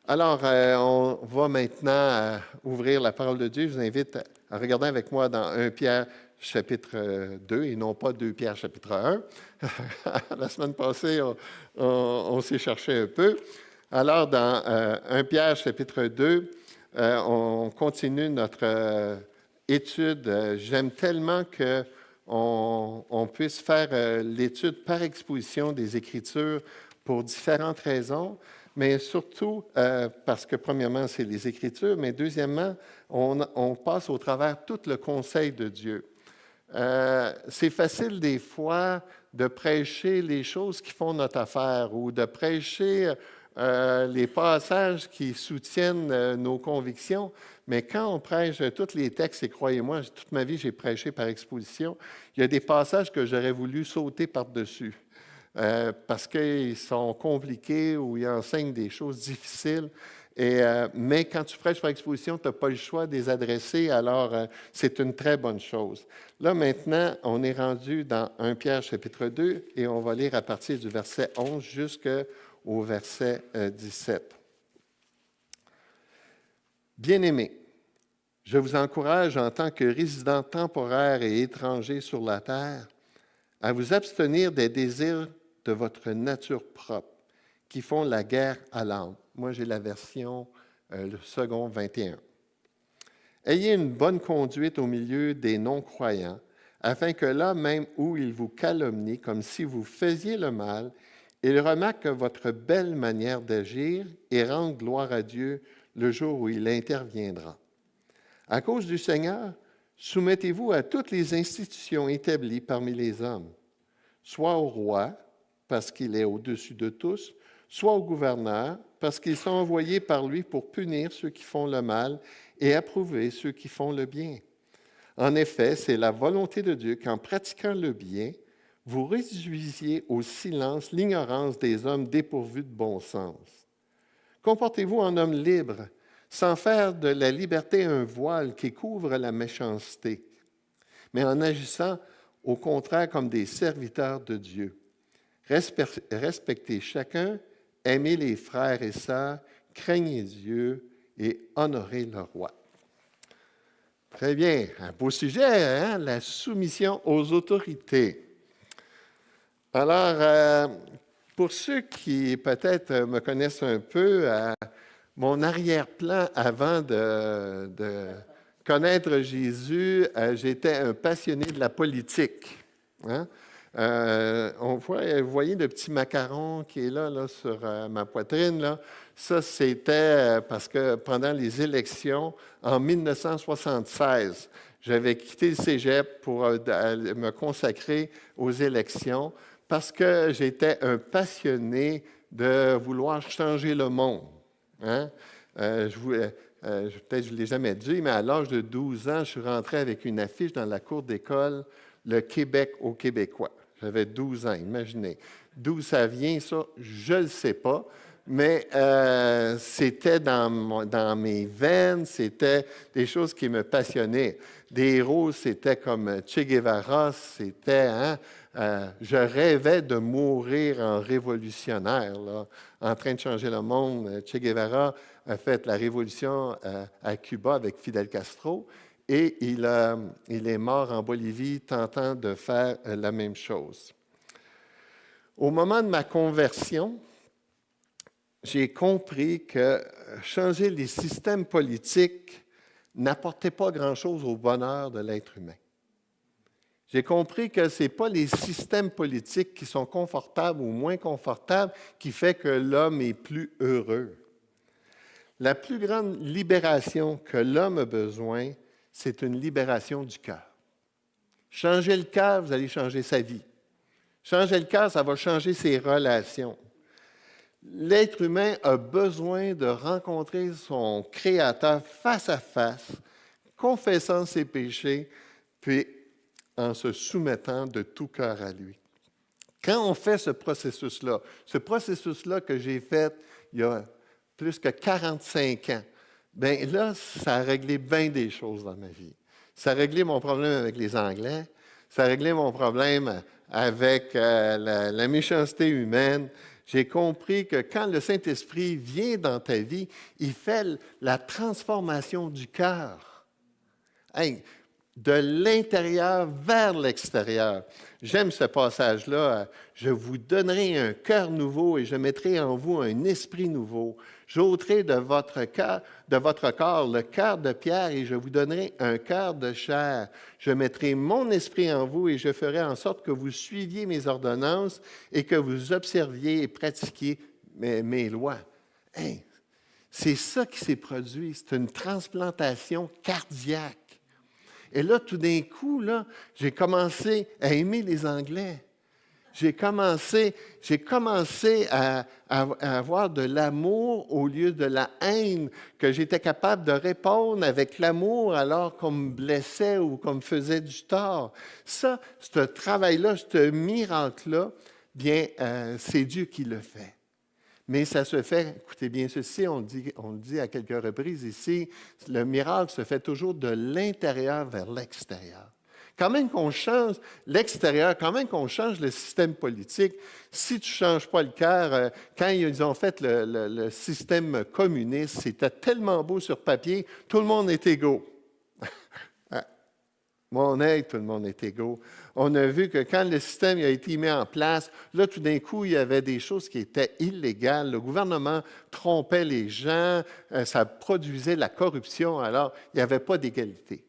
Alors, on va maintenant ouvrir la parole de Dieu. Je vous invite à regarder avec moi dans 1 Pierre chapitre 2 et non pas 2 Pierre chapitre 1. La semaine passée, on s'est cherché un peu. Alors, dans 1 Pierre chapitre 2, on continue notre étude. J'aime tellement qu'on puisse faire l'étude par exposition des Écritures pour différentes raisons. Mais surtout parce que, premièrement, c'est les Écritures, mais deuxièmement, on passe au travers tout le conseil de Dieu. C'est facile des fois de prêcher les choses qui font notre affaire ou de prêcher les passages qui soutiennent nos convictions, mais quand on prêche tous les textes, et croyez-moi, toute ma vie, j'ai prêché par exposition, il y a des passages que j'aurais voulu sauter par-dessus. Parce qu'ils sont compliqués ou ils enseignent des choses difficiles. Mais quand tu prêches par exposition, tu n'as pas le choix de les adresser, alors c'est une très bonne chose. Là, maintenant, on est rendu dans 1 Pierre chapitre 2 et on va lire à partir du verset 11 jusqu'au verset 17. Bien-aimés, je vous encourage en tant que résidents temporaires et étrangers sur la terre à vous abstenir des désirs de votre nature propre, qui font la guerre à l'âme. Moi, j'ai la version le second 21. Ayez une bonne conduite au milieu des non-croyants, afin que là même où ils vous calomnient, comme si vous faisiez le mal, ils remarquent votre belle manière d'agir et rendent gloire à Dieu le jour où il interviendra. À cause du Seigneur, soumettez-vous à toutes les institutions établies parmi les hommes, soit au roi, parce qu'il est au-dessus de tous, soit au gouverneur, parce qu'ils sont envoyés par lui pour punir ceux qui font le mal et approuver ceux qui font le bien. En effet, c'est la volonté de Dieu qu'en pratiquant le bien, vous réduisiez au silence l'ignorance des hommes dépourvus de bon sens. Comportez-vous en homme libre, sans faire de la liberté un voile qui couvre la méchanceté, mais en agissant au contraire comme des serviteurs de Dieu. Respectez chacun, aimez les frères et sœurs, craignez Dieu et honorez le roi. Très bien, un beau sujet, hein? La soumission aux autorités. Alors, pour ceux qui peut-être me connaissent un peu, mon arrière-plan avant de connaître Jésus, j'étais un passionné de la politique. Hein? Vous voyez le petit macaron qui est là sur ma poitrine. Là. Ça, c'était parce que pendant les élections, en 1976, j'avais quitté le cégep pour me consacrer aux élections parce que j'étais un passionné de vouloir changer le monde. Hein? Peut-être que je ne l'ai jamais dit, mais à l'âge de 12 ans, je suis rentré avec une affiche dans la cour d'école, le Québec aux Québécois. J'avais 12 ans, imaginez. D'où ça vient, ça, je ne le sais pas, mais c'était dans mes veines, c'était des choses qui me passionnaient. Des héros, c'était comme Che Guevara, c'était... je rêvais de mourir en révolutionnaire, là, en train de changer le monde. Che Guevara a fait la révolution à Cuba avec Fidel Castro et il est mort en Bolivie tentant de faire la même chose. Au moment de ma conversion, j'ai compris que changer les systèmes politiques n'apportait pas grand-chose au bonheur de l'être humain. J'ai compris que ce n'est pas les systèmes politiques qui sont confortables ou moins confortables qui fait que l'homme est plus heureux. La plus grande libération que l'homme a besoin, c'est une libération du cœur. Changer le cœur, vous allez changer sa vie. Changer le cœur, ça va changer ses relations. L'être humain a besoin de rencontrer son Créateur face à face, confessant ses péchés, puis en se soumettant de tout cœur à lui. Quand on fait ce processus-là que j'ai fait il y a plus que 45 ans, bien là, ça a réglé bien des choses dans ma vie. Ça a réglé mon problème avec les Anglais, ça a réglé mon problème avec la méchanceté humaine. J'ai compris que quand le Saint-Esprit vient dans ta vie, il fait la transformation du cœur. Hey, de l'intérieur vers l'extérieur. J'aime ce passage-là. Je vous donnerai un cœur nouveau et je mettrai en vous un esprit nouveau. J'ôterai de votre corps le cœur de pierre et je vous donnerai un cœur de chair. Je mettrai mon esprit en vous et je ferai en sorte que vous suiviez mes ordonnances et que vous observiez et pratiquiez mes lois. Hey, c'est ça qui s'est produit. C'est une transplantation cardiaque. Et là, tout d'un coup, là, j'ai commencé à aimer les Anglais. J'ai commencé à avoir de l'amour au lieu de la haine, que j'étais capable de répondre avec l'amour alors qu'on me blessait ou qu'on me faisait du tort. Ça, ce travail-là, ce miracle-là, bien, c'est Dieu qui le fait. Mais ça se fait, écoutez bien ceci, on le dit à quelques reprises ici, le miracle se fait toujours de l'intérieur vers l'extérieur. Quand même qu'on change l'extérieur, quand même qu'on change le système politique, si tu ne changes pas le cœur, quand ils ont fait le système communiste, c'était tellement beau sur papier, tout le monde est égaux. Mon aide, tout le monde est égaux. On a vu que quand le système a été mis en place, là, tout d'un coup, il y avait des choses qui étaient illégales. Le gouvernement trompait les gens, ça produisait la corruption, alors il n'y avait pas d'égalité.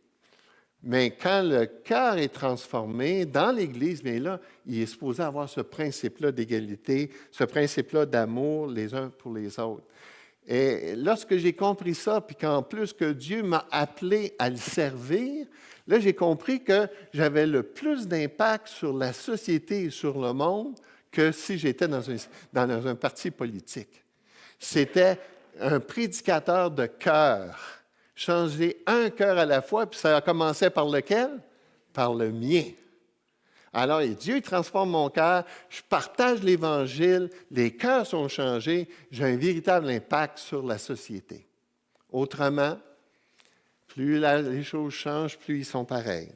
Mais quand le cœur est transformé dans l'Église, bien là, il est supposé avoir ce principe-là d'égalité, ce principe-là d'amour les uns pour les autres. Et lorsque j'ai compris ça, puis qu'en plus que Dieu m'a appelé à le servir, là, j'ai compris que j'avais le plus d'impact sur la société et sur le monde que si j'étais dans un parti politique. C'était un prédicateur de cœur. Changer un cœur à la fois, puis ça a commencé par lequel? Par le mien. Alors, Dieu transforme mon cœur, je partage l'Évangile, les cœurs sont changés, j'ai un véritable impact sur la société. Autrement, plus les choses changent, plus ils sont pareils.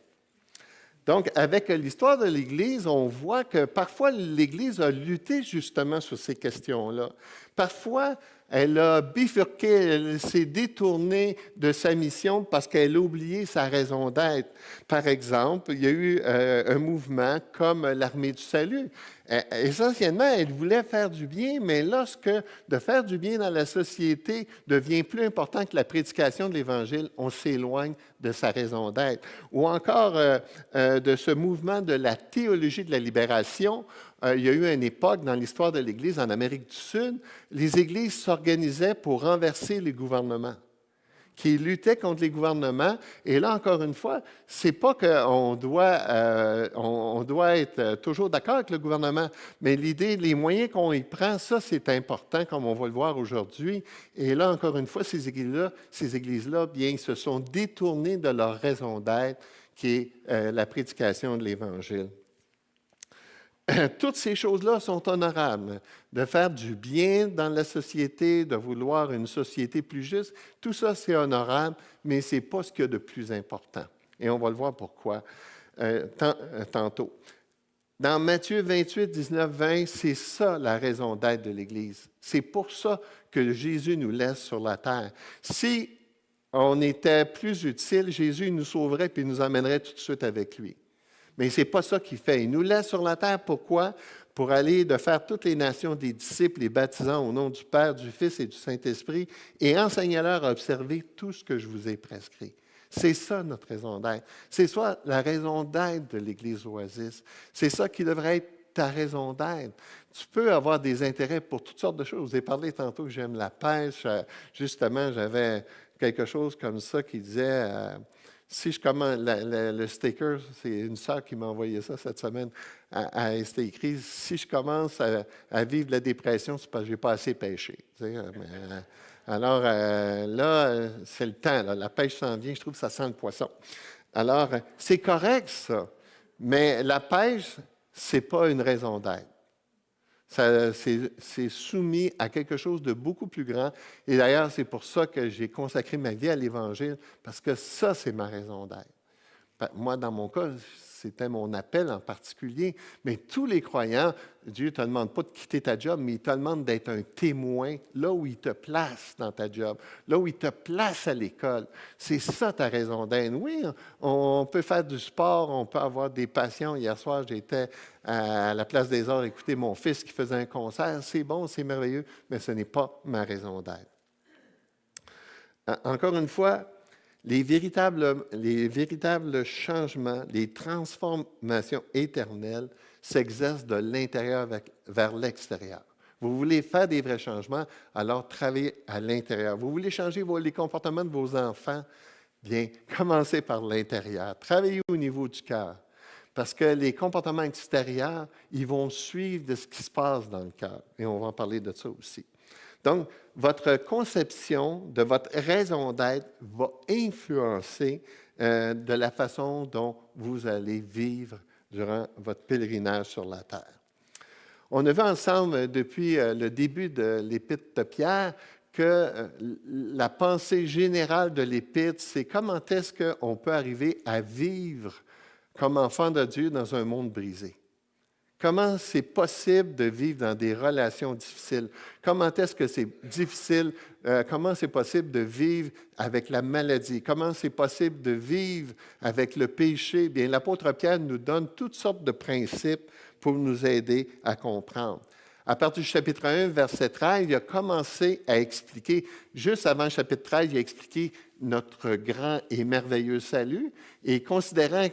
Donc, avec l'histoire de l'Église, on voit que parfois l'Église a lutté justement sur ces questions-là. Parfois, elle a bifurqué, elle s'est détournée de sa mission parce qu'elle a oublié sa raison d'être. Par exemple, il y a eu un mouvement comme l'Armée du Salut. Essentiellement, elle voulait faire du bien, mais lorsque de faire du bien dans la société devient plus important que la prédication de l'Évangile, on s'éloigne de sa raison d'être. Ou encore de ce mouvement de la théologie de la libération. Il y a eu une époque dans l'histoire de l'Église en Amérique du Sud, les églises s'organisaient pour renverser les gouvernements, qui luttaient contre les gouvernements. Et là, encore une fois, c'est pas qu'on doit être toujours d'accord avec le gouvernement, mais l'idée, les moyens qu'on y prend, ça, c'est important, comme on va le voir aujourd'hui. Et là, encore une fois, ces églises-là, bien, ils se sont détournés de leur raison d'être, qui est la prédication de l'Évangile. Toutes ces choses-là sont honorables. De faire du bien dans la société, de vouloir une société plus juste, tout ça, c'est honorable, mais ce n'est pas ce qu'il y a de plus important. Et on va le voir pourquoi tantôt. Dans Matthieu 28, 19, 20, c'est ça la raison d'être de l'Église. C'est pour ça que Jésus nous laisse sur la terre. Si on était plus utile, Jésus nous sauverait puis nous emmènerait tout de suite avec lui. Mais ce n'est pas ça qu'il fait. Il nous laisse sur la terre. Pourquoi? Pour aller de faire toutes les nations des disciples, les baptisant au nom du Père, du Fils et du Saint-Esprit, et enseignez-leur à observer tout ce que je vous ai prescrit. C'est ça notre raison d'être. C'est ça la raison d'être de l'Église Oasis. C'est ça qui devrait être ta raison d'être. Tu peux avoir des intérêts pour toutes sortes de choses. Je vous ai parlé tantôt que j'aime la pêche. Justement, j'avais quelque chose comme ça qui disait... si je commence, le sticker, c'est une sœur qui m'a envoyé ça cette semaine, c'était écrit, si je commence à vivre la dépression, c'est parce que je n'ai pas assez pêché. Alors là, c'est le temps, là, la pêche s'en vient, je trouve que ça sent le poisson. Alors, c'est correct ça, mais la pêche, ce n'est pas une raison d'être. C'est soumis à quelque chose de beaucoup plus grand. Et d'ailleurs, c'est pour ça que j'ai consacré ma vie à l'Évangile, parce que ça, c'est ma raison d'être. Moi, dans mon cas, c'était mon appel en particulier. Mais tous les croyants, Dieu ne te demande pas de quitter ta job, mais il te demande d'être un témoin là où il te place dans ta job, là où il te place à l'école. C'est ça ta raison d'être. Oui, on peut faire du sport, on peut avoir des passions. Hier soir, j'étais à la Place des Arts écouter mon fils qui faisait un concert. C'est bon, c'est merveilleux, mais ce n'est pas ma raison d'être. Encore une fois, les véritables changements, les transformations éternelles s'exercent de l'intérieur vers l'extérieur. Vous voulez faire des vrais changements, alors travaillez à l'intérieur. Vous voulez changer les comportements de vos enfants, bien, commencez par l'intérieur. Travaillez au niveau du cœur. Parce que les comportements extérieurs, ils vont suivre de ce qui se passe dans le cœur. Et on va en parler de ça aussi. Donc, votre conception de votre raison d'être va influencer de la façon dont vous allez vivre durant votre pèlerinage sur la terre. On a vu ensemble, depuis le début de l'Épître de Pierre, que la pensée générale de l'Épître, c'est comment est-ce qu'on peut arriver à vivre comme enfant de Dieu dans un monde brisé. Comment c'est possible de vivre dans des relations difficiles? Comment est-ce que c'est difficile? Comment c'est possible de vivre avec la maladie? Comment c'est possible de vivre avec le péché? Bien, l'apôtre Pierre nous donne toutes sortes de principes pour nous aider à comprendre. À partir du chapitre 1, verset 13, il a commencé à expliquer, juste avant le chapitre 13, il a expliqué notre grand et merveilleux salut. Et considérant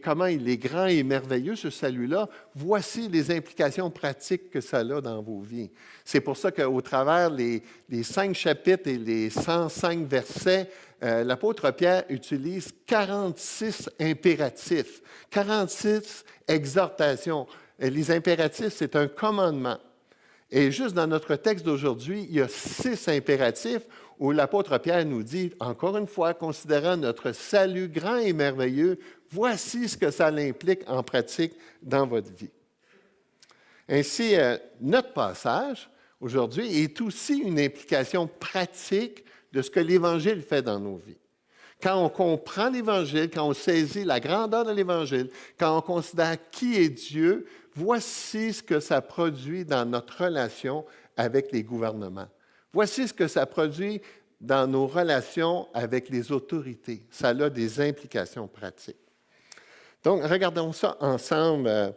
comment il est grand et merveilleux, ce salut-là, voici les implications pratiques que ça a dans vos vies. C'est pour ça qu'au travers les 5 chapitres et les 105 versets, l'apôtre Pierre utilise 46 impératifs, 46 exhortations. Les impératifs, c'est un commandement. Et juste dans notre texte d'aujourd'hui, il y a 6 impératifs où l'apôtre Pierre nous dit, encore une fois, considérant notre salut grand et merveilleux, voici ce que ça implique en pratique dans votre vie. Ainsi, notre passage aujourd'hui est aussi une implication pratique de ce que l'Évangile fait dans nos vies. Quand on comprend l'Évangile, quand on saisit la grandeur de l'Évangile, quand on considère qui est Dieu, voici ce que ça produit dans notre relation avec les gouvernements. Voici ce que ça produit dans nos relations avec les autorités. Ça a des implications pratiques. Donc, regardons ça ensemble,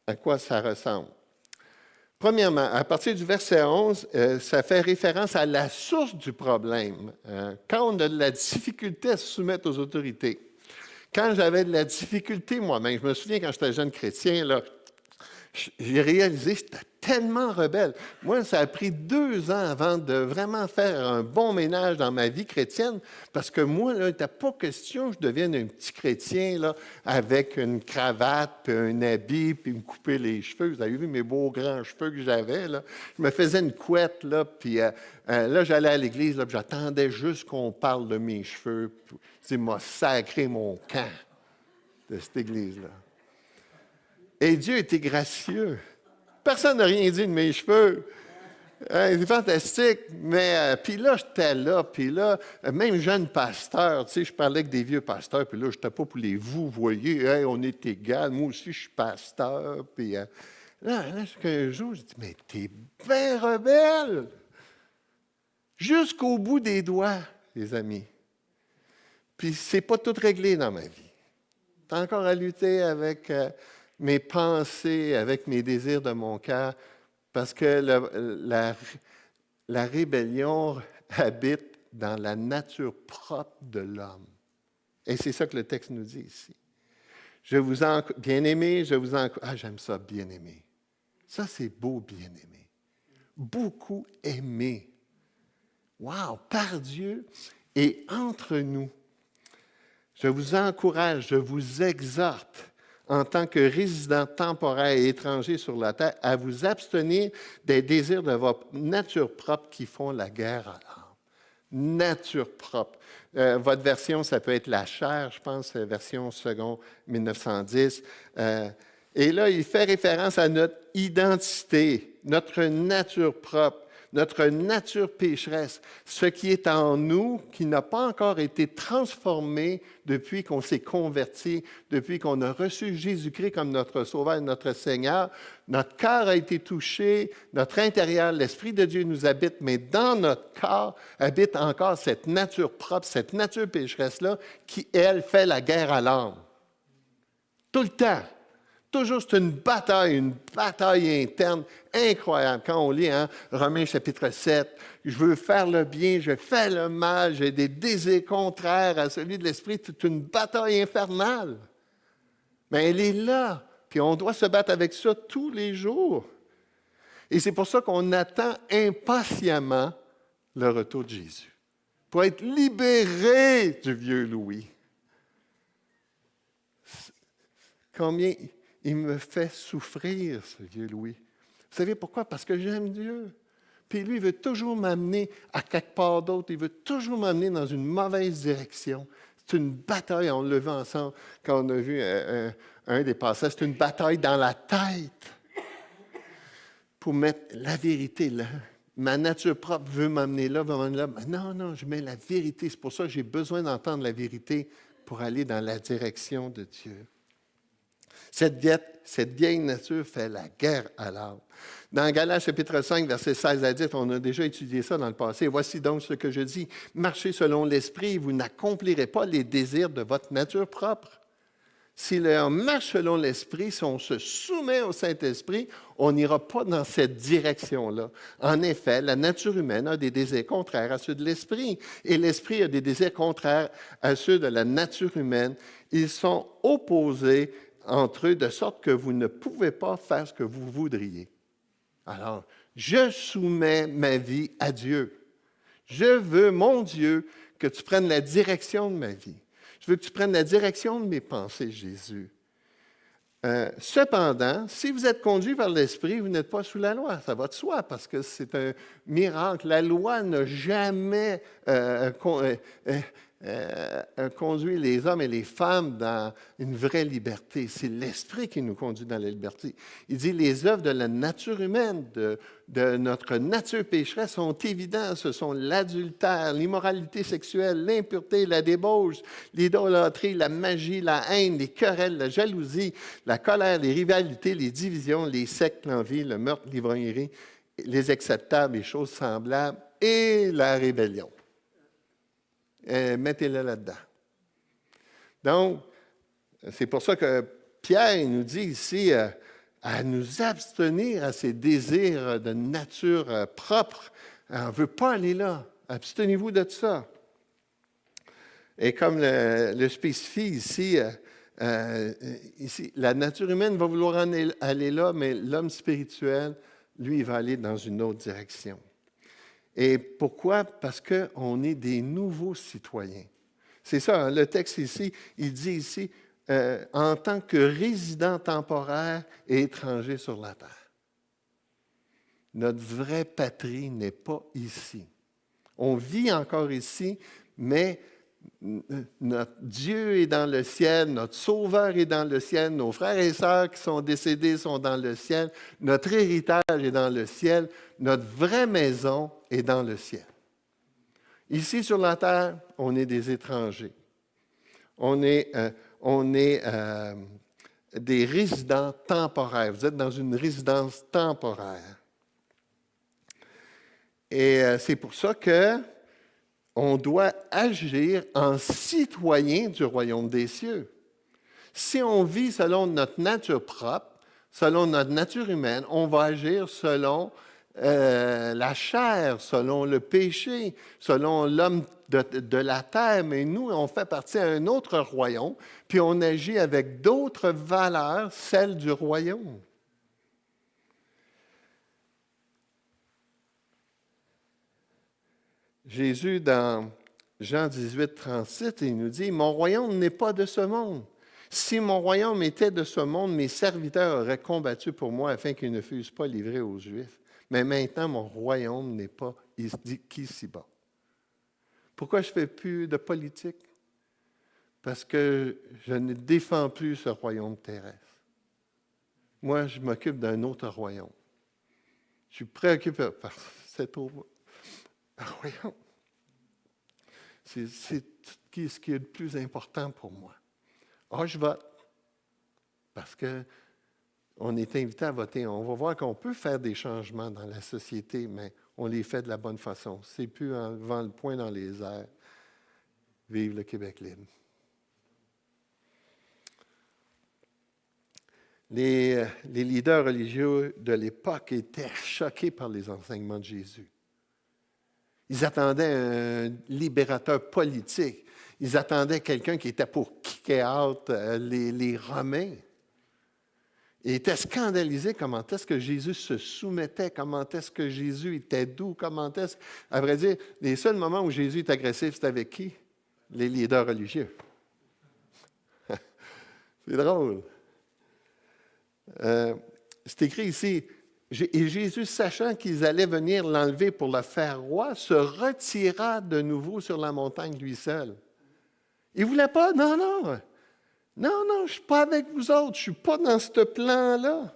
à quoi ça ressemble. Premièrement, à partir du verset 11, ça fait référence à la source du problème. Quand on a de la difficulté à se soumettre aux autorités, quand j'avais de la difficulté moi-même, je me souviens quand j'étais jeune chrétien, là, j'ai réalisé que j'étais tellement rebelle. Moi, ça a pris 2 ans avant de vraiment faire un bon ménage dans ma vie chrétienne, parce que moi, là, il n'était pas question que je devienne un petit chrétien là, avec une cravate, puis un habit, puis me couper les cheveux. Vous avez vu mes beaux grands cheveux que j'avais, là? Je me faisais une couette, là, puis là, j'allais à l'église, là, puis j'attendais juste qu'on parle de mes cheveux. Il m'a sacré mon camp de cette église-là. Et Dieu était gracieux. Personne n'a rien dit de mes cheveux. C'est fantastique. Mais puis là, j'étais là. Puis là, même jeune pasteur, tu sais, je parlais avec des vieux pasteurs. Puis là, je n'étais pas pour les vous voyez, hey, on est égal. Moi aussi, je suis pasteur. Puis là, un jour, je dis, mais t'es bien rebelle. Jusqu'au bout des doigts, les amis. Puis c'est pas tout réglé dans ma vie. T'as encore à lutter avec mes pensées, avec mes désirs de mon cœur, parce que la rébellion habite dans la nature propre de l'homme. Et c'est ça que le texte nous dit ici. Bien-aimé, je vous encourage. Ah, j'aime ça, bien-aimé. Ça, c'est beau, bien-aimé. Beaucoup aimé. Wow, par Dieu et entre nous. Je vous encourage, je vous exhorte, en tant que résident temporaire et étranger sur la terre, à vous abstenir des désirs de votre nature propre qui font la guerre à l'âme. Nature propre. Votre version, ça peut être la chair, je pense, version seconde 1910. Et là, il fait référence à notre identité, notre nature propre, notre nature pécheresse, ce qui est en nous, qui n'a pas encore été transformé depuis qu'on s'est converti, depuis qu'on a reçu Jésus-Christ comme notre Sauveur et notre Seigneur. Notre cœur a été touché, notre intérieur, l'Esprit de Dieu nous habite, mais dans notre corps habite encore cette nature propre, cette nature pécheresse-là, qui, elle, fait la guerre à l'âme. Tout le temps. Toujours, c'est une bataille interne incroyable. Quand on lit Romains chapitre 7, je veux faire le bien, je fais le mal, j'ai des désirs contraires à celui de l'esprit, c'est une bataille infernale. Mais elle est là, puis on doit se battre avec ça tous les jours. Et c'est pour ça qu'on attend impatiemment le retour de Jésus, pour être libéré du vieux Louis. Combien il me fait souffrir, ce vieux Louis. Vous savez pourquoi? Parce que j'aime Dieu. Puis lui, il veut toujours m'amener à quelque part d'autre. Il veut toujours m'amener dans une mauvaise direction. C'est une bataille, on l'a vu ensemble quand on a vu un des passages. C'est une bataille dans la tête pour mettre la vérité là. Ma nature propre veut m'amener là, veut m'amener là. Mais non, je mets la vérité. C'est pour ça que j'ai besoin d'entendre la vérité pour aller dans la direction de Dieu. Cette vieille nature fait la guerre à l'âme. Dans Galates chapitre 5, versets 16 à 10, on a déjà étudié ça dans le passé. Voici donc ce que je dis. Marchez selon l'Esprit, vous n'accomplirez pas les désirs de votre nature propre. Si on marche selon l'Esprit, si on se soumet au Saint-Esprit, on n'ira pas dans cette direction-là. En effet, la nature humaine a des désirs contraires à ceux de l'Esprit, et l'Esprit a des désirs contraires à ceux de la nature humaine. Ils sont opposés entre eux, de sorte que vous ne pouvez pas faire ce que vous voudriez. Alors, je soumets ma vie à Dieu. Je veux, mon Dieu, que tu prennes la direction de ma vie. Je veux que tu prennes la direction de mes pensées, Jésus. Cependant, si vous êtes conduit par l'Esprit, vous n'êtes pas sous la loi. Ça va de soi, parce que c'est un miracle. La loi n'a jamais conduit les hommes et les femmes dans une vraie liberté. C'est l'Esprit qui nous conduit dans la liberté. Il dit, les œuvres de la nature humaine, de notre nature pécheresse sont évidentes. Ce sont l'adultère, l'immoralité sexuelle, l'impureté, la débauche, l'idolâtrie, la magie, la haine, les querelles, la jalousie, la colère, les rivalités, les divisions, les sectes, l'envie, le meurtre, l'ivrognerie, les acceptables, les choses semblables et la rébellion. Mettez-le là-dedans. Donc, c'est pour ça que Pierre nous dit ici à nous abstenir à ces désirs de nature propre. On ne veut pas aller là. Abstenez-vous de ça. Et comme le spécifie ici, la nature humaine va vouloir aller là, mais l'homme spirituel, lui, il va aller dans une autre direction. Et pourquoi? Parce qu'on est des nouveaux citoyens. C'est ça, le texte ici, il dit ici, en tant que résident temporaire et étranger sur la terre. Notre vraie patrie n'est pas ici. On vit encore ici, mais notre Dieu est dans le ciel, notre Sauveur est dans le ciel, nos frères et sœurs qui sont décédés sont dans le ciel, notre héritage est dans le ciel, notre vraie maison est dans le ciel. Ici sur la terre, on est des étrangers. On est des résidents temporaires. Vous êtes dans une résidence temporaire. Et c'est pour ça que on doit agir en citoyen du royaume des cieux. Si on vit selon notre nature propre, selon notre nature humaine, on va agir selon la chair, selon le péché, selon l'homme de la terre. Mais nous, on fait partie d'un autre royaume, puis on agit avec d'autres valeurs, celles du royaume. Jésus, dans Jean 18, 37, il nous dit, « Mon royaume n'est pas de ce monde. Si mon royaume était de ce monde, mes serviteurs auraient combattu pour moi afin qu'ils ne fussent pas livrés aux Juifs. Mais maintenant, mon royaume n'est pas qu'ici-bas. » Pourquoi je ne fais plus de politique? Parce que je ne défends plus ce royaume terrestre. Moi, je m'occupe d'un autre royaume. Je suis préoccupé par cette eau. Voyons. C'est ce qui est le plus important pour moi. Je vote. Parce qu'on est invité à voter. On va voir qu'on peut faire des changements dans la société, mais on les fait de la bonne façon. C'est plus en levant le poing dans les airs. Vive le Québec libre. Les leaders religieux de l'époque étaient choqués par les enseignements de Jésus. Ils attendaient un libérateur politique. Ils attendaient quelqu'un qui était pour kicker out les Romains. Ils étaient scandalisés comment est-ce que Jésus se soumettait, comment est-ce que Jésus était doux, comment est-ce... À vrai dire, les seuls moments où Jésus est agressif, c'est avec qui? Les leaders religieux. C'est drôle. C'est écrit ici, et Jésus, sachant qu'ils allaient venir l'enlever pour le faire roi, se retira de nouveau sur la montagne lui seul. Il ne voulait pas, non, je ne suis pas avec vous autres, je ne suis pas dans ce plan-là.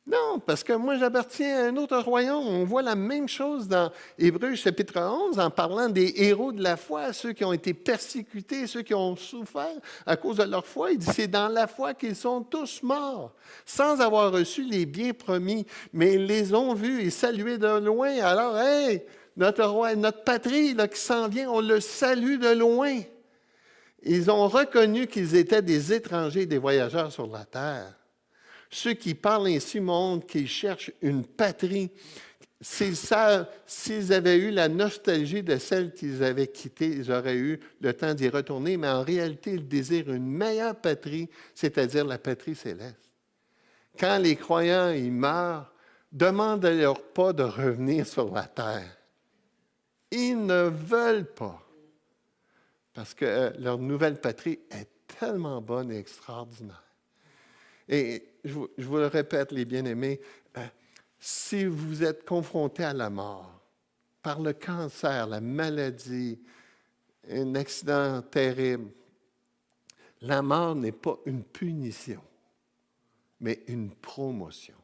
Non, parce que moi, j'appartiens à un autre royaume. On voit la même chose dans Hébreux chapitre 11 en parlant des héros de la foi, ceux qui ont été persécutés, ceux qui ont souffert à cause de leur foi. Il dit, c'est dans la foi qu'ils sont tous morts, sans avoir reçu les biens promis, mais ils les ont vus et salués de loin. Alors, hey, notre roi, notre patrie là, qui s'en vient, on le salue de loin. Ils ont reconnu qu'ils étaient des étrangers, des voyageurs sur la terre. Ceux qui parlent ainsi montrent qu'ils cherchent une patrie. S'ils avaient eu la nostalgie de celle qu'ils avaient quittée, ils auraient eu le temps d'y retourner, mais en réalité, ils désirent une meilleure patrie, c'est-à-dire la patrie céleste. Quand les croyants y meurent, demandez-leur pas de revenir sur la terre. Ils ne veulent pas, parce que leur nouvelle patrie est tellement bonne et extraordinaire. Et je vous le répète, les bien-aimés, si vous êtes confrontés à la mort, par le cancer, la maladie, un accident terrible, la mort n'est pas une punition, mais une promotion.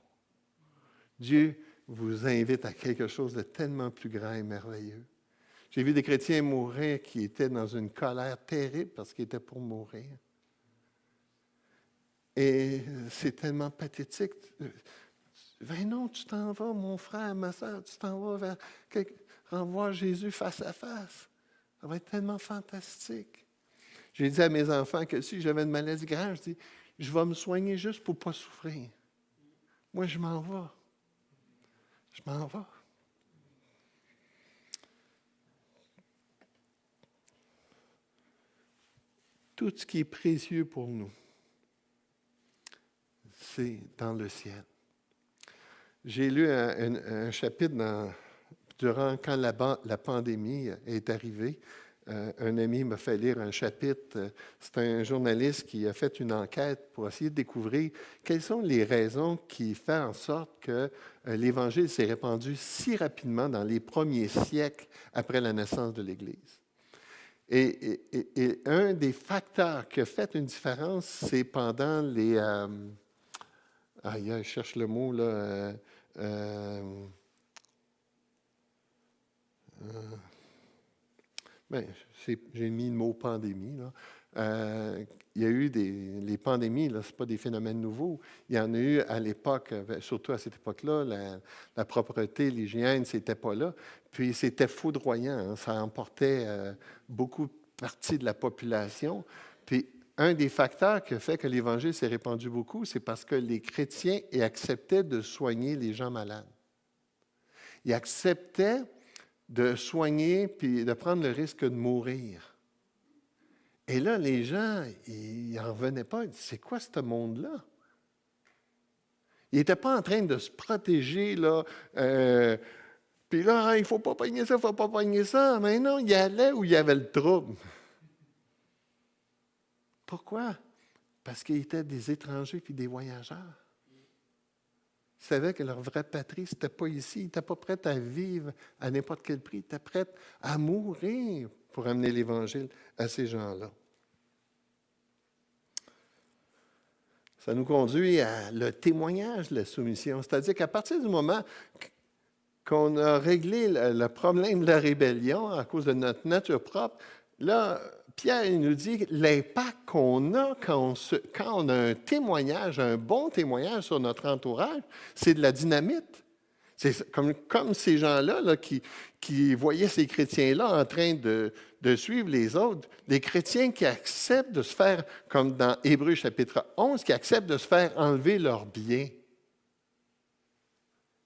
Dieu vous invite à quelque chose de tellement plus grand et merveilleux. J'ai vu des chrétiens mourir qui étaient dans une colère terrible parce qu'ils étaient pour mourir. Et c'est tellement pathétique. Ben non, tu t'en vas, mon frère, ma soeur, tu t'en vas vers renvoie Jésus face à face. Ça va être tellement fantastique. J'ai dit à mes enfants que si j'avais une maladie grave, je dis, je vais me soigner juste pour ne pas souffrir. Moi, je m'en vais. Je m'en vais. Tout ce qui est précieux pour nous, c'est dans le ciel. J'ai lu un chapitre quand la pandémie est arrivée. Un ami m'a fait lire un chapitre. C'est un journaliste qui a fait une enquête pour essayer de découvrir quelles sont les raisons qui font en sorte que l'Évangile s'est répandu si rapidement dans les premiers siècles après la naissance de l'Église. Et un des facteurs qui a fait une différence, c'est pendant les... je cherche le mot, là. J'ai mis le mot pandémie, là. Il y a eu les pandémies, ce n'est pas des phénomènes nouveaux. Il y en a eu à l'époque, surtout à cette époque-là, la propreté, l'hygiène, ce n'était pas là. Puis c'était foudroyant, hein, ça emportait beaucoup de parties de la population. Puis un des facteurs qui a fait que l'Évangile s'est répandu beaucoup, c'est parce que les chrétiens acceptaient de soigner les gens malades. Ils acceptaient de soigner puis de prendre le risque de mourir. Et là, les gens, ils n'en revenaient pas. Ils disaient, c'est quoi ce monde-là? Ils n'étaient pas en train de se protéger, là. Puis là, il ne faut pas pogner ça, il ne faut pas pogner ça. Mais non, ils allaient où il y avait le trouble. Pourquoi? Parce qu'ils étaient des étrangers puis des voyageurs. Ils savaient que leur vraie patrie, ce n'était pas ici. Ils n'étaient pas prêts à vivre à n'importe quel prix. Ils étaient prêts à mourir pour amener l'Évangile à ces gens-là. Ça nous conduit à le témoignage de la soumission. C'est-à-dire qu'à partir du moment qu'on a réglé le problème de la rébellion à cause de notre nature propre, là, Pierre il nous dit l'impact qu'on a quand on a un témoignage, un bon témoignage sur notre entourage, c'est de la dynamite. C'est comme ces gens-là là, qui voyaient ces chrétiens-là en train de suivre les autres, les chrétiens qui acceptent de se faire, comme dans Hébreux chapitre 11, qui acceptent de se faire enlever leurs biens,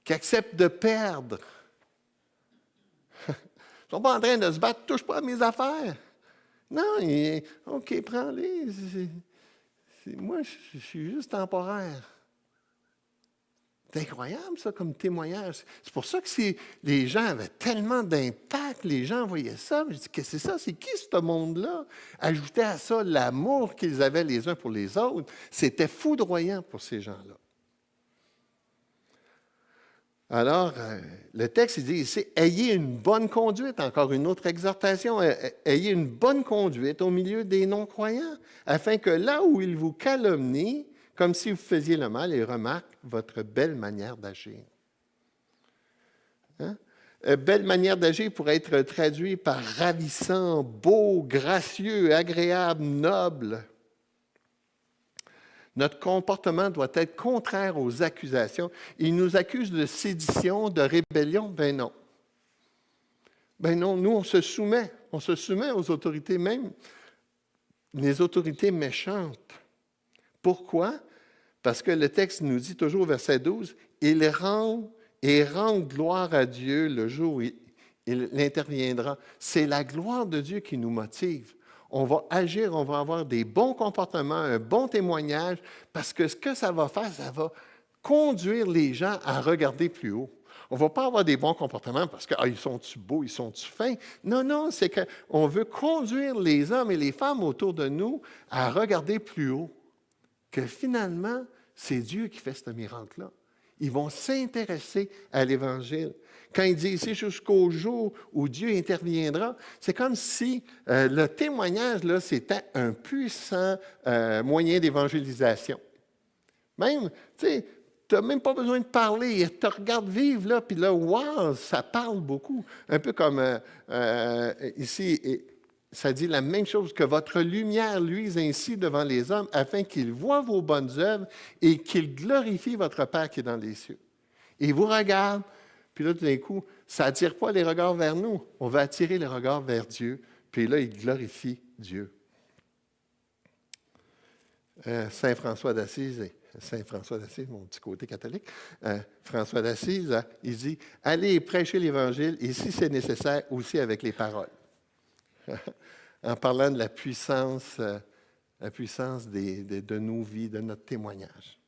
qui acceptent de perdre. Ils ne sont pas en train de se battre, touche pas à mes affaires. Non, OK, prends-les. Moi, je suis juste temporaire. C'est incroyable, ça, comme témoignage. C'est pour ça que les gens avaient tellement d'impact, les gens voyaient ça. Je dis, qu'est-ce que c'est ça? C'est qui ce monde-là? Ajouter à ça l'amour qu'ils avaient les uns pour les autres, c'était foudroyant pour ces gens-là. Alors, le texte il dit ici, ayez une bonne conduite, encore une autre exhortation, ayez une bonne conduite au milieu des non-croyants, afin que là où ils vous calomnient, comme si vous faisiez le mal, ils remarquent votre belle manière d'agir. Hein? Belle manière d'agir pourrait être traduit par ravissant, beau, gracieux, agréable, noble. Notre comportement doit être contraire aux accusations. Ils nous accusent de sédition, de rébellion. Ben non. Ben non, nous, on se soumet aux autorités, même les autorités méchantes. Pourquoi? Parce que le texte nous dit toujours au verset 12, « Il rend gloire à Dieu le jour où il interviendra. » C'est la gloire de Dieu qui nous motive. On va agir, on va avoir des bons comportements, un bon témoignage, parce que ce que ça va faire, ça va conduire les gens à regarder plus haut. On ne va pas avoir des bons comportements parce qu'ils sont-tu beaux, ils sont-tu fins. Non, non, c'est qu'on veut conduire les hommes et les femmes autour de nous à regarder plus haut. Que finalement, c'est Dieu qui fait ce miracle-là. Ils vont s'intéresser à l'Évangile. Quand il dit ici jusqu'au jour où Dieu interviendra, c'est comme si le témoignage, là, c'était un puissant moyen d'évangélisation. Même, tu sais, tu n'as même pas besoin de parler. Il te regarde vivre, là, puis là, wow, ça parle beaucoup. Un peu comme ici, ça dit la même chose, que votre lumière luise ainsi devant les hommes, afin qu'ils voient vos bonnes œuvres et qu'ils glorifient votre Père qui est dans les cieux. Et ils vous regardent, puis là, tout d'un coup, ça n'attire pas les regards vers nous. On va attirer les regards vers Dieu, puis là, ils glorifient Dieu. Saint François d'Assise, mon petit côté catholique, François d'Assise, il dit « Allez prêcher l'Évangile, et si c'est nécessaire, aussi avec les paroles. » En parlant de la puissance de nos vies, de notre témoignage.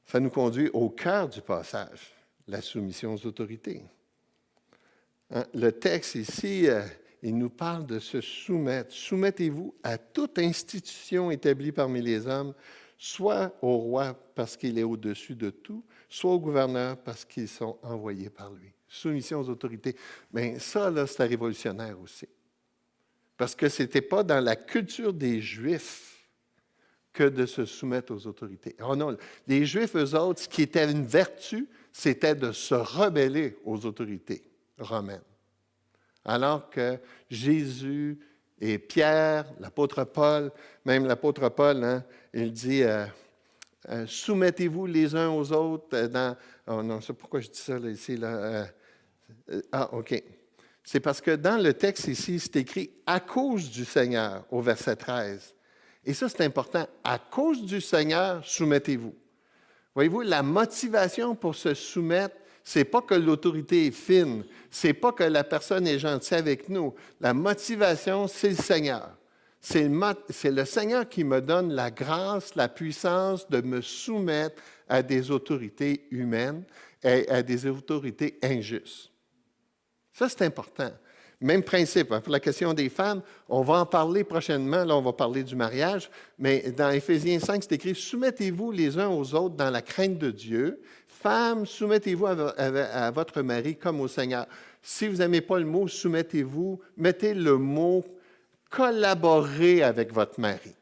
Ça nous conduit au cœur du passage, la soumission aux autorités. Hein? Le texte ici, il nous parle de se soumettre. Soumettez-vous à toute institution établie parmi les hommes, soit au roi parce qu'il est au-dessus de tout, soit au gouverneur parce qu'ils sont envoyés par lui. Soumission aux autorités. Bien, ça, là, c'était révolutionnaire aussi. Parce que ce n'était pas dans la culture des Juifs que de se soumettre aux autorités. Oh non, les Juifs, eux autres, ce qui était une vertu, c'était de se rebeller aux autorités romaines. Alors que Jésus et Pierre, l'apôtre Paul, même l'apôtre Paul, hein, il dit soumettez-vous les uns aux autres dans... Oh non, c'est pourquoi je dis ça là, ici. Là, OK. C'est parce que dans le texte ici, c'est écrit « à cause du Seigneur » au verset 13. Et ça, c'est important. « À cause du Seigneur, soumettez-vous ». Voyez-vous, la motivation pour se soumettre, ce n'est pas que l'autorité est fine, ce n'est pas que la personne est gentille avec nous. La motivation, c'est le Seigneur. C'est le Seigneur qui me donne la grâce, la puissance de me soumettre à des autorités humaines et à des autorités injustes. Ça, c'est important. Même principe. Hein, pour la question des femmes, on va en parler prochainement. Là, on va parler du mariage. Mais dans Éphésiens 5, c'est écrit « Soumettez-vous les uns aux autres dans la crainte de Dieu. Femmes, soumettez-vous à votre mari comme au Seigneur. » Si vous n'aimez pas le mot « soumettez-vous », mettez le mot « collaborer avec votre mari ».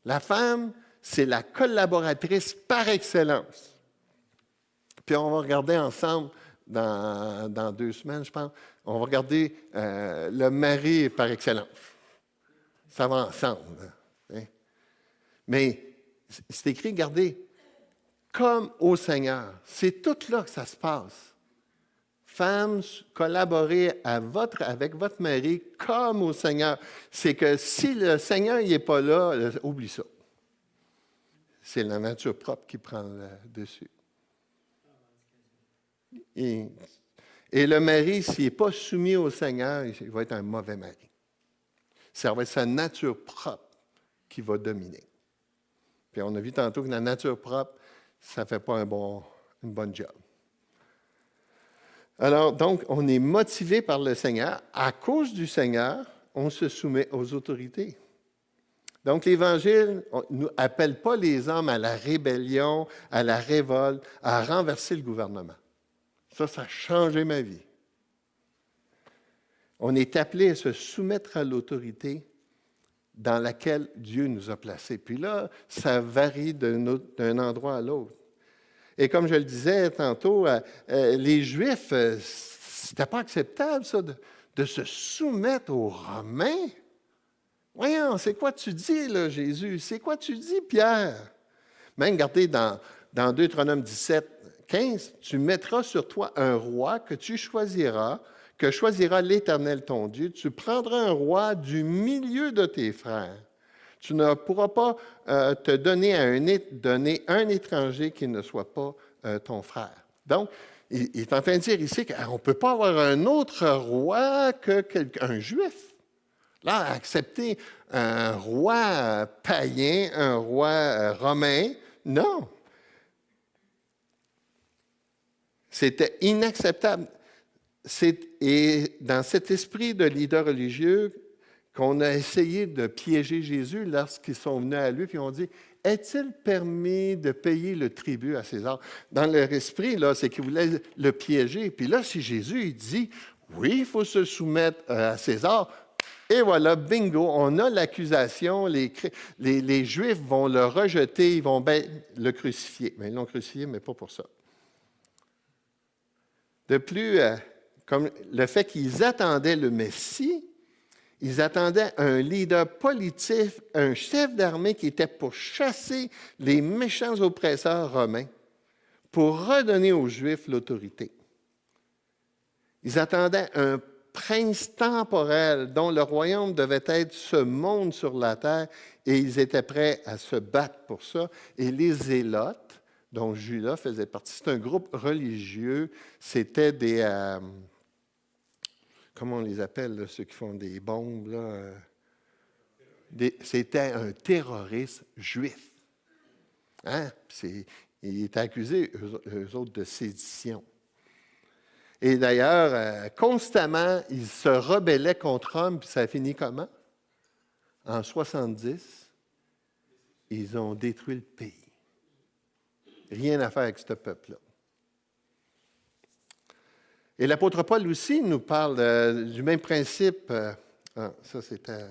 La femme, c'est la collaboratrice par excellence. Puis on va regarder ensemble dans 2 semaines, je pense. On va regarder le mari par excellence. Ça va ensemble. Hein? Mais c'est écrit, regardez, comme au Seigneur. C'est tout là que ça se passe. Femmes, collaborez avec votre mari comme au Seigneur. C'est que si le Seigneur n'est pas là, oublie ça. C'est la nature propre qui prend le dessus. Et le mari, s'il n'est pas soumis au Seigneur, il va être un mauvais mari. Ça va être sa nature propre qui va dominer. Puis on a vu tantôt que la nature propre, ça ne fait pas une bonne job. Alors, donc, on est motivé par le Seigneur. À cause du Seigneur, on se soumet aux autorités. Donc, l'Évangile ne appelle pas les hommes à la rébellion, à la révolte, à renverser le gouvernement. Ça a changé ma vie. On est appelé à se soumettre à l'autorité dans laquelle Dieu nous a placés. Puis là, ça varie d'un endroit à l'autre. Et comme je le disais tantôt, les Juifs, c'était pas acceptable, ça, de se soumettre aux Romains. Voyons, c'est quoi tu dis, là, Jésus? C'est quoi tu dis, Pierre? Même, regardez, dans Deutéronome 17, 15, « Tu mettras sur toi un roi que choisira l'Éternel ton Dieu. Tu prendras un roi du milieu de tes frères. Tu ne pourras pas te donner un étranger qui ne soit pas ton frère. » Donc, il est en train de dire ici qu'on ne peut pas avoir un autre roi qu'un Juif. Là, accepter un roi païen, un roi romain, non. C'était inacceptable. Et dans cet esprit de leader religieux, qu'on a essayé de piéger Jésus lorsqu'ils sont venus à lui, puis on dit, « Est-il permis de payer le tribut à César? » Dans leur esprit, là, c'est qu'ils voulaient le piéger. Puis là, si Jésus il dit, « Oui, il faut se soumettre à César », et voilà, bingo, on a l'accusation, les Juifs vont le rejeter, ils vont le crucifier. Mais ils l'ont crucifié, mais pas pour ça. De plus, comme le fait qu'ils attendaient le Messie, ils attendaient un leader politique, un chef d'armée qui était pour chasser les méchants oppresseurs romains, pour redonner aux Juifs l'autorité. Ils attendaient un prince temporel dont le royaume devait être ce monde sur la terre, et ils étaient prêts à se battre pour ça. Et les Zélotes, dont Judas faisait partie, c'est un groupe religieux, c'était des... comment on les appelle, là, ceux qui font des bombes? Là, c'était un terroriste juif. Hein? Il était accusé, eux autres, de sédition. Et d'ailleurs, constamment, ils se rebellaient contre Rome, puis ça a fini comment? En 70, ils ont détruit le pays. Rien à faire avec ce peuple-là. Et l'apôtre Paul aussi nous parle du même principe. Ça, c'était...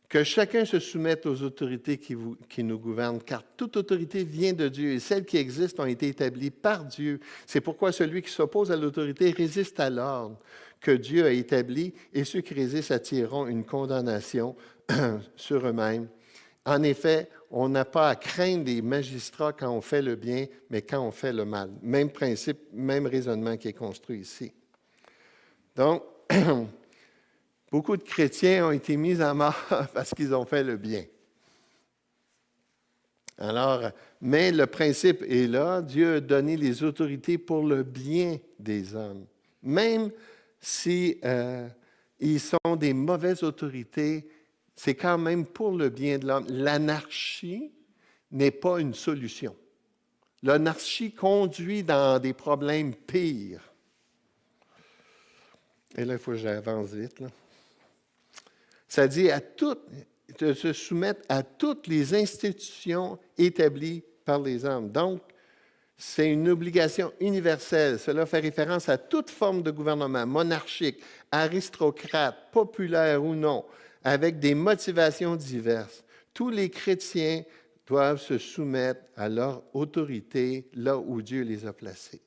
Que chacun se soumette aux autorités qui nous gouvernent, car toute autorité vient de Dieu et celles qui existent ont été établies par Dieu. C'est pourquoi celui qui s'oppose à l'autorité résiste à l'ordre que Dieu a établi et ceux qui résistent attireront une condamnation sur eux-mêmes. En effet, on n'a pas à craindre des magistrats quand on fait le bien, mais quand on fait le mal. Même principe, même raisonnement qui est construit ici. Donc, beaucoup de chrétiens ont été mis à mort parce qu'ils ont fait le bien. Alors, mais le principe est là. Dieu a donné les autorités pour le bien des hommes. Même si ils sont des mauvaises autorités, c'est quand même pour le bien de l'homme. L'anarchie n'est pas une solution. L'anarchie conduit dans des problèmes pires. Et là, il faut que j'avance vite, là. Ça dit de se soumettre à toutes les institutions établies par les hommes. Donc, c'est une obligation universelle. Cela fait référence à toute forme de gouvernement, monarchique, aristocrate, populaire ou non, avec des motivations diverses. Tous les chrétiens doivent se soumettre à leur autorité là où Dieu les a placés.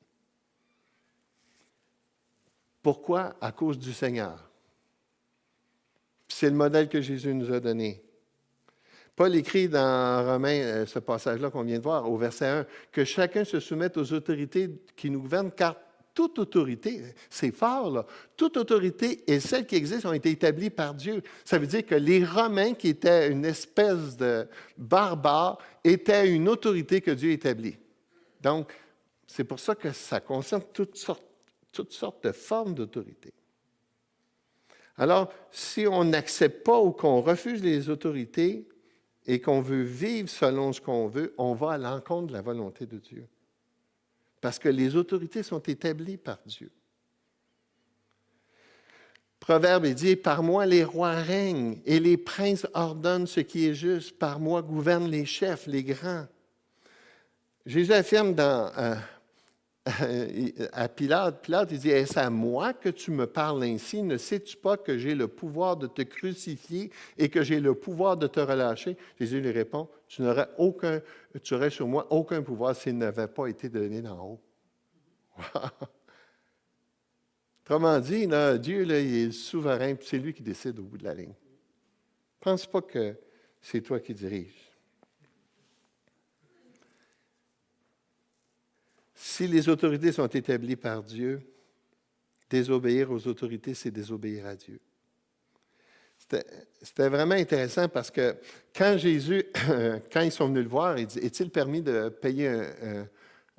Pourquoi? À cause du Seigneur. C'est le modèle que Jésus nous a donné. Paul écrit dans Romains, ce passage-là qu'on vient de voir, au verset 1, que chacun se soumette aux autorités qui nous gouvernent, car toute autorité, c'est fort, là, toute autorité et celles qui existent ont été établies par Dieu. Ça veut dire que les Romains, qui étaient une espèce de barbares, étaient une autorité que Dieu établit. Donc, c'est pour ça que ça concerne toutes sortes de formes d'autorité. Alors, si on n'accepte pas ou qu'on refuse les autorités et qu'on veut vivre selon ce qu'on veut, on va à l'encontre de la volonté de Dieu. Parce que les autorités sont établies par Dieu. Proverbe dit, « Par moi les rois règnent et les princes ordonnent ce qui est juste. Par moi gouvernent les chefs, les grands. » Jésus affirme à Pilate, il dit, « Est-ce à moi que tu me parles ainsi? Ne sais-tu pas que j'ai le pouvoir de te crucifier et que j'ai le pouvoir de te relâcher? » Jésus lui répond, « Tu aurais sur moi aucun pouvoir s'il n'avait pas été donné d'en haut. » Autrement dit, là, Dieu, là, il est souverain, puis c'est lui qui décide au bout de la ligne. Ne pense pas que c'est toi qui diriges. Si les autorités sont établies par Dieu, désobéir aux autorités, c'est désobéir à Dieu. C'était vraiment intéressant parce que quand Jésus, quand ils sont venus le voir, il dit, « Est-il permis de payer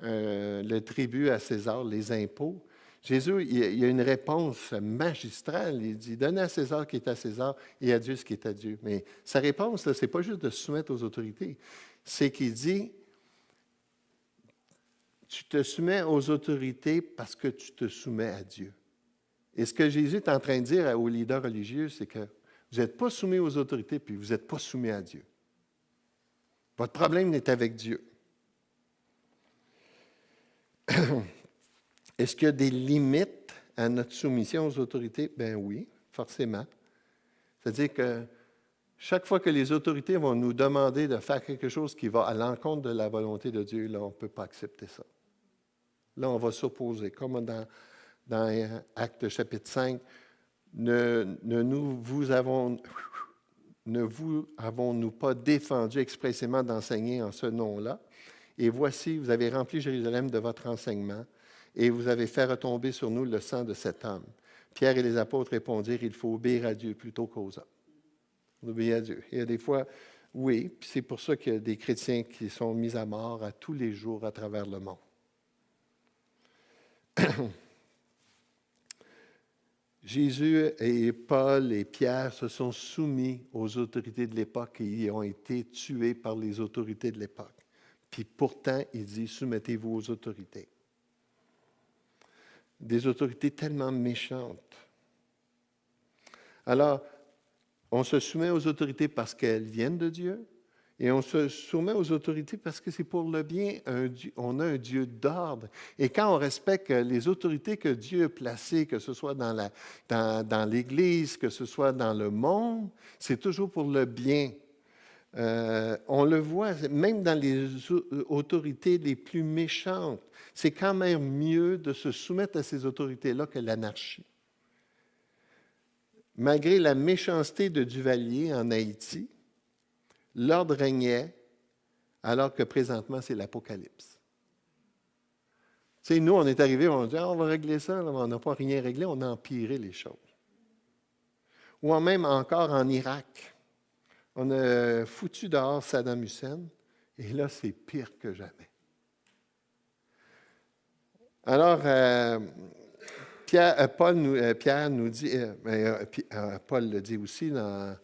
le tribut à César, les impôts? » Jésus, il a une réponse magistrale. Il dit, « Donnez à César ce qui est à César et à Dieu ce qui est à Dieu. » Mais sa réponse, ce n'est pas juste de se soumettre aux autorités. C'est qu'il dit, tu te soumets aux autorités parce que tu te soumets à Dieu. Et ce que Jésus est en train de dire aux leaders religieux, c'est que vous n'êtes pas soumis aux autorités, puis vous n'êtes pas soumis à Dieu. Votre problème est avec Dieu. Est-ce qu'il y a des limites à notre soumission aux autorités? Bien oui, forcément. C'est-à-dire que chaque fois que les autorités vont nous demander de faire quelque chose qui va à l'encontre de la volonté de Dieu, là, on ne peut pas accepter ça. Là, on va s'opposer. Comme dans Actes chapitre 5, vous avons-nous pas défendu expressément d'enseigner en ce nom-là? Et voici, vous avez rempli Jérusalem de votre enseignement, et vous avez fait retomber sur nous le sang de cet homme. Pierre et les apôtres répondirent, il faut obéir à Dieu plutôt qu'aux hommes. On obéit à Dieu. Il y a des fois, oui, puis c'est pour ça qu'il y a des chrétiens qui sont mis à mort à tous les jours à travers le monde. Jésus et Paul et Pierre se sont soumis aux autorités de l'époque et ils ont été tués par les autorités de l'époque. Puis pourtant, il dit, soumettez-vous aux autorités. Des autorités tellement méchantes. Alors, on se soumet aux autorités parce qu'elles viennent de Dieu et on se soumet aux autorités parce que c'est pour le bien. On a un Dieu d'ordre. Et quand on respecte les autorités que Dieu a placées, que ce soit dans l'Église, que ce soit dans le monde, c'est toujours pour le bien. On le voit, même dans les autorités les plus méchantes, c'est quand même mieux de se soumettre à ces autorités-là que l'anarchie. Malgré la méchanceté de Duvalier en Haïti, l'ordre régnait, alors que présentement, c'est l'Apocalypse. Tu sais, nous, on est arrivés, on dit, on va régler ça, là, on n'a pas rien réglé, on a empiré les choses. Ou même encore en Irak. On a foutu dehors Saddam Hussein, et là, c'est pire que jamais. Alors, Paul nous dit, Paul le dit aussi, on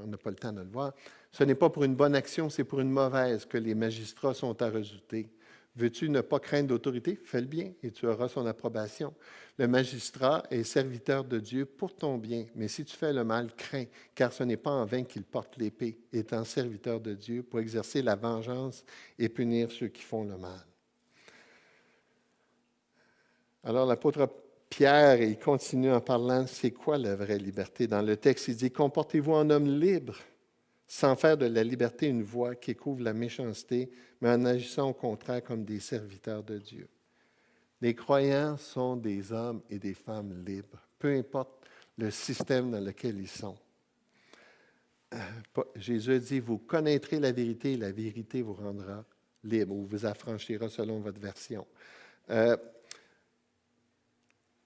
n'a pas le temps de le voir, ce n'est pas pour une bonne action, c'est pour une mauvaise que les magistrats sont à redouter. Veux-tu ne pas craindre l'autorité? Fais le bien et tu auras son approbation. Le magistrat est serviteur de Dieu pour ton bien, mais si tu fais le mal, crains, car ce n'est pas en vain qu'il porte l'épée, étant serviteur de Dieu pour exercer la vengeance et punir ceux qui font le mal. Alors l'apôtre Pierre, il continue en parlant, c'est quoi la vraie liberté? Dans le texte, il dit, comportez-vous en homme libre, sans faire de la liberté une voie qui couvre la méchanceté, mais en agissant au contraire comme des serviteurs de Dieu. Les croyants sont des hommes et des femmes libres, peu importe le système dans lequel ils sont. Jésus a dit, vous connaîtrez la vérité et la vérité vous rendra libre ou vous affranchira selon votre version.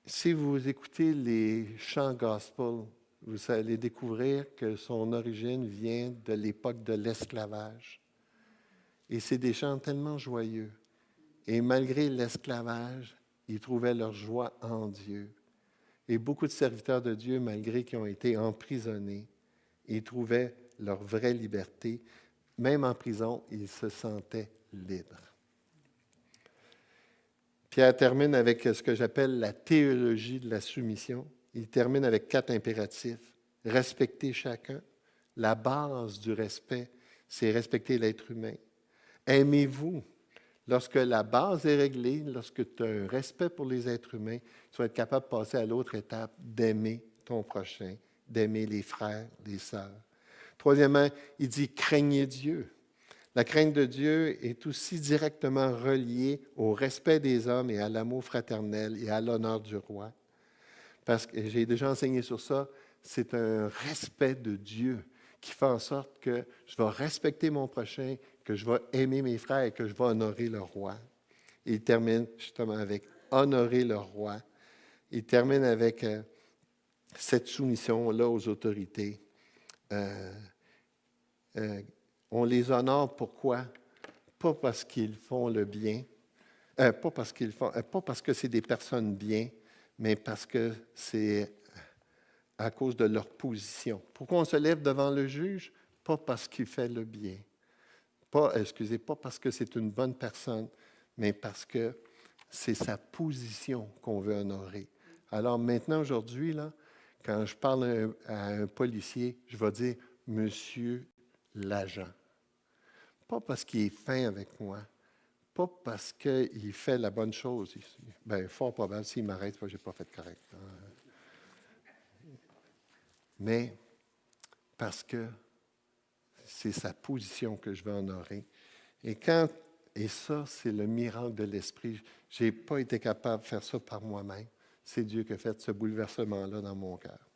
Si vous écoutez les chants gospel, vous allez découvrir que son origine vient de l'époque de l'esclavage. Et c'est des chants tellement joyeux. Et malgré l'esclavage, ils trouvaient leur joie en Dieu. Et beaucoup de serviteurs de Dieu, malgré qu'ils ont été emprisonnés, ils trouvaient leur vraie liberté. Même en prison, ils se sentaient libres. Pierre termine avec ce que j'appelle la théologie de la soumission. Il termine avec 4 impératifs. Respecter chacun. La base du respect, c'est respecter l'être humain. Aimez-vous. Lorsque la base est réglée, lorsque tu as un respect pour les êtres humains, tu vas être capable de passer à l'autre étape, d'aimer ton prochain, d'aimer les frères, les sœurs. Troisièmement, il dit « craignez Dieu ». La crainte de Dieu est aussi directement reliée au respect des hommes et à l'amour fraternel et à l'honneur du roi. Parce que j'ai déjà enseigné sur ça, c'est un respect de Dieu qui fait en sorte que je vais respecter mon prochain, que je vais aimer mes frères et que je vais honorer le roi. Il termine justement avec honorer le roi. Il termine avec cette soumission-là aux autorités. On les honore pourquoi? Pas parce qu'ils font le bien, pas parce que c'est des personnes bien, mais parce que c'est à cause de leur position. Pourquoi on se lève devant le juge? Pas parce qu'il fait le bien. Pas parce que c'est une bonne personne, mais parce que c'est sa position qu'on veut honorer. Alors maintenant, aujourd'hui, là, quand je parle à un policier, je vais dire « Monsieur l'agent ». Pas parce qu'il est fin avec moi, pas parce qu'il fait la bonne chose. Bien, fort probable, s'il m'arrête, je n'ai pas fait correct. Mais parce que c'est sa position que je veux honorer. Et ça, c'est le miracle de l'Esprit. Je n'ai pas été capable de faire ça par moi-même. C'est Dieu qui a fait ce bouleversement-là dans mon cœur.